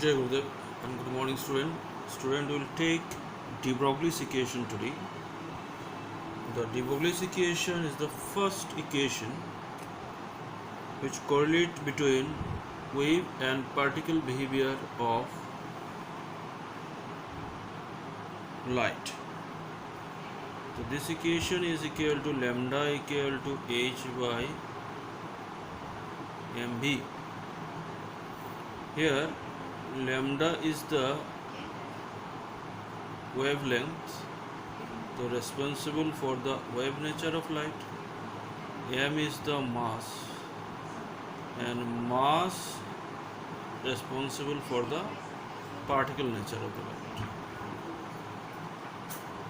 Jai Gurudev and good morning student. Student will take de Broglie's equation today. The de Broglie's equation is the first equation which correlates between wave and particle behavior of light. So this equation is equal to lambda equal to h by mv. Here lambda is the wavelength, the responsible for the wave nature of light. M is the mass, and mass responsible for the particle nature of the light.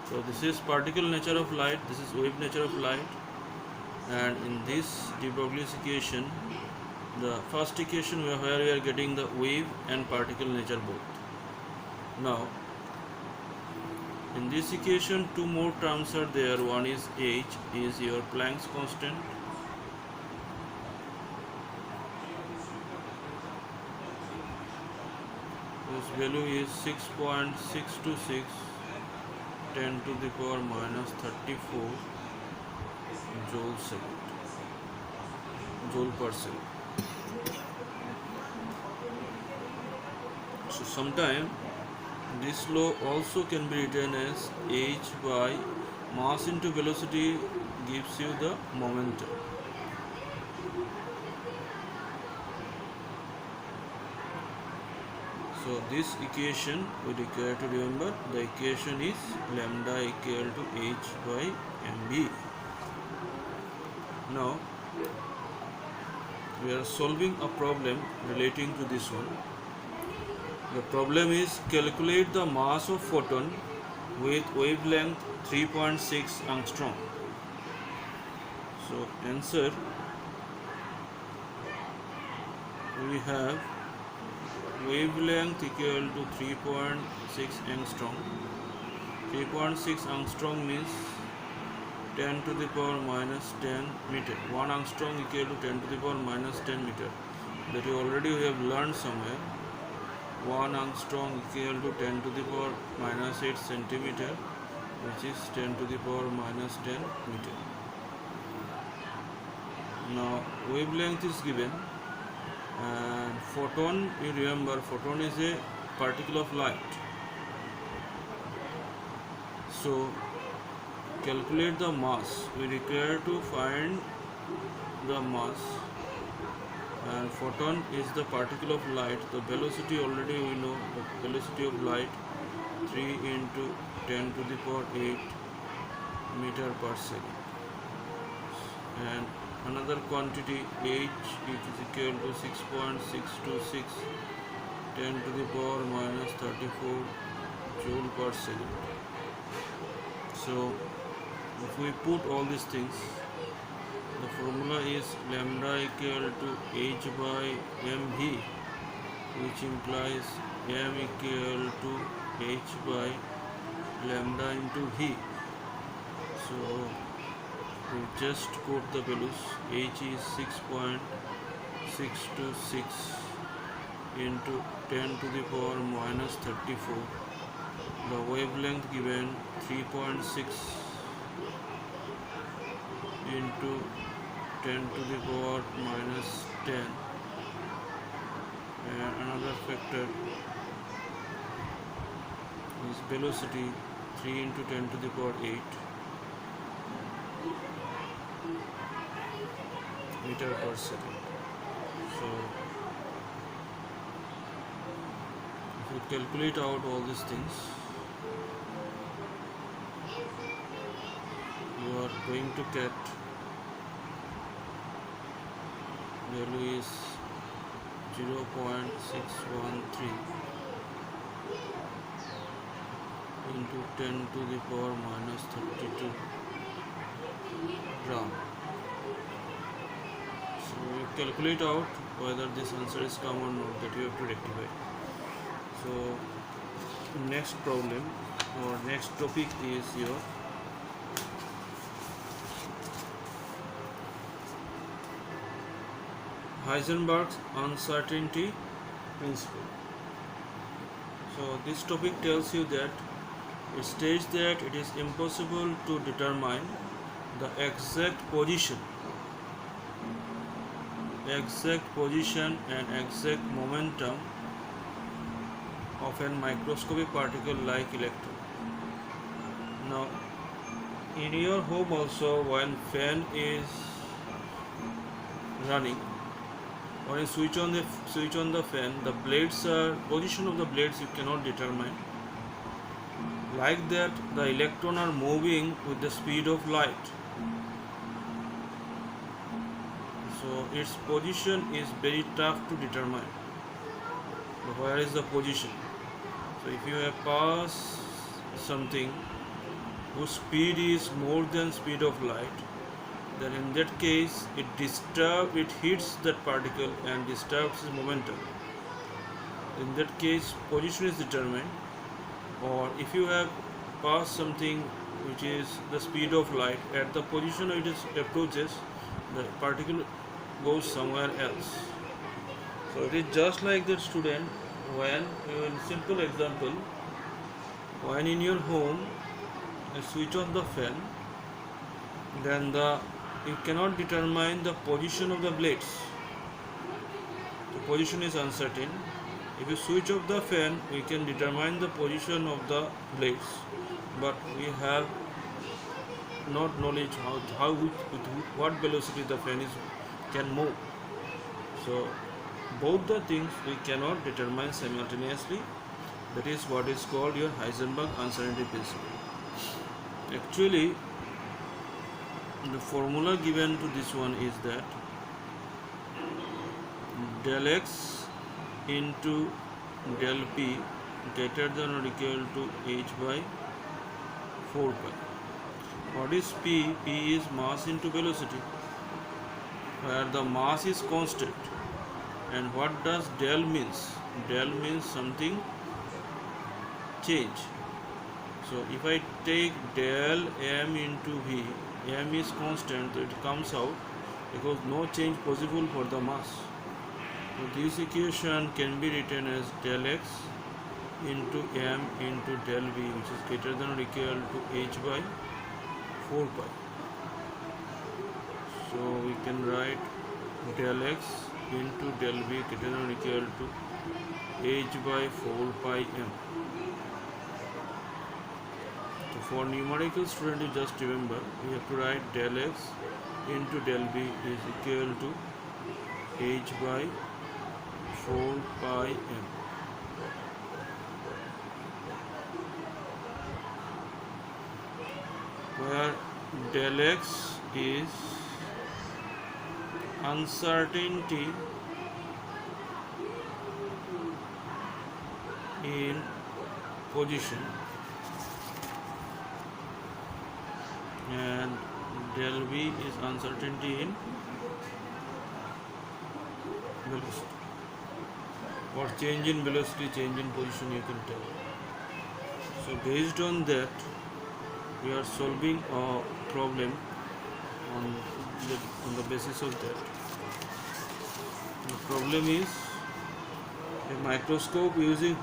So this is particle nature of light, this is wave nature of light, and in this de Broglie's equation, the first equation where we are getting the wave and particle nature both. Now in this equation two more terms are there. One is h is your Planck's constant, whose value is 6.626 10 to the power minus 34 joule per second. So sometime this law also can be written as h by mass into velocity gives you the momentum. So this equation we require to remember, the equation is lambda equal to h by mv. Now we are solving a problem relating to this one. The problem is calculate the mass of photon with wavelength 3.6 angstrom. So answer, we have wavelength equal to 3.6 angstrom. 3.6 angstrom means 10 to the power minus 10 meter. 1 angstrom equal to 10 to the power minus 10 meter. That you already have learned somewhere. 1 angstrom equal to 10 to the power minus 8 centimeter, which is 10 to the power minus 10 meter. Now wavelength is given, and photon, you remember photon is a particle of light. So calculate the mass. We require to find the mass, and photon is the particle of light. The velocity already we know, the velocity of light 3 into 10 to the power 8 meter per second, and another quantity h, it is equal to 6.626 10 to the power minus 34 joule per second. So if we put all these things, the formula is lambda equal to h by mv, which implies m equal to h by lambda into v. So we just quote the values. H is 6.626 into 10 to the power minus 34. The wavelength given 3.6 into 10 to the power minus 10, and another factor is velocity 3 into 10 to the power 8 meter per second. So if you calculate out all these things, you are going to get value is 0.613 into 10 to the power minus 32 gram. So you calculate out whether this answer is come or not, that you have to rectify. So next problem or next topic is your Heisenberg's uncertainty principle. So this topic tells you that it states that it is impossible to determine the exact position and exact momentum of a microscopic particle like electron. Now, in your home also, while fan is running, when you switch on the fan, the position of the blades you cannot determine. Like that, the electrons are moving with the speed of light. So its position is very tough to determine. Where is the position? So if you have passed something whose speed is more than speed of light, then in that case it hits that particle and disturbs its momentum. In that case, position is determined. Or if you have passed something which is the speed of light, at the position it approaches, the particle goes somewhere else. So it is just like that, student. When in simple example, when in your home you switch on the fan, then you cannot determine the position of the blades. The position is uncertain. If you switch off the fan, we can determine the position of the blades, but we have not knowledge with what velocity the fan can move. So both the things we cannot determine simultaneously. That is what is called your Heisenberg uncertainty principle. Actually, the formula given to this one is that del x into del p greater than or equal to h by 4 pi. What is p? P is mass into velocity, where the mass is constant. And what does del means? Del means something change. So if I take del m into v, m is constant, so it comes out because no change possible for the mass. So this equation can be written as del x into m into del v, which is greater than or equal to h by 4 pi. So we can write del x into del v greater than or equal to h by 4 pi m. So for numerical student, you just remember we have to write del x into del v is equal to h by 4 pi m. Where del x is uncertainty in position and del v is uncertainty in velocity. For change in velocity, change in position, you can tell. So based on that, we are solving a problem on the basis of that. The problem is a microscope using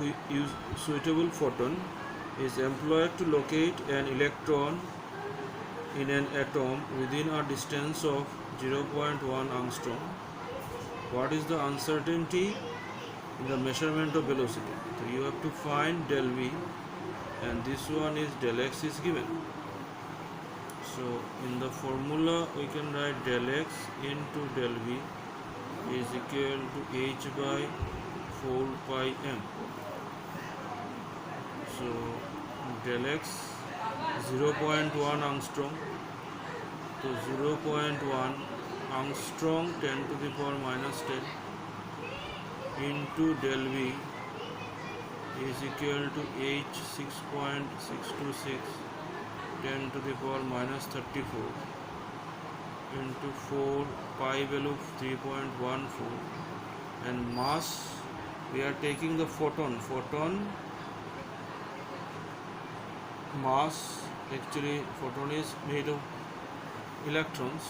suitable photon is employed to locate an electron in an atom within a distance of 0.1 angstrom. What is the uncertainty in the measurement of velocity? So you have to find del v, and this one is del x is given. So in the formula we can write del x into del v is equal to h by 4 pi m. So del x 0.1 angstrom, so 0.1 angstrom 10 to the power minus 10 into del v is equal to h 6.626 10 to the power minus 34 into 4 pi value 3.14, and mass we are taking the photon mass. Actually photon is made of electrons,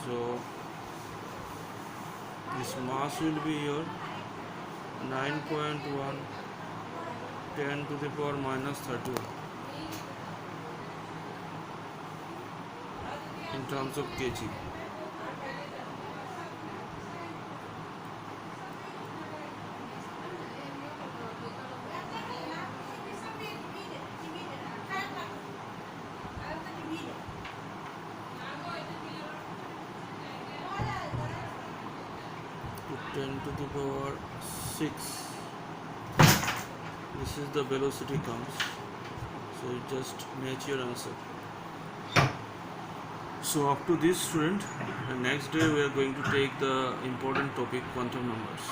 so this mass will be your 9.1 10 to the power minus 31 in terms of kg. To 10 to the power 6, this is the velocity comes, so you just match your answer. So up to this, student, and next day we are going to take the important topic, quantum numbers.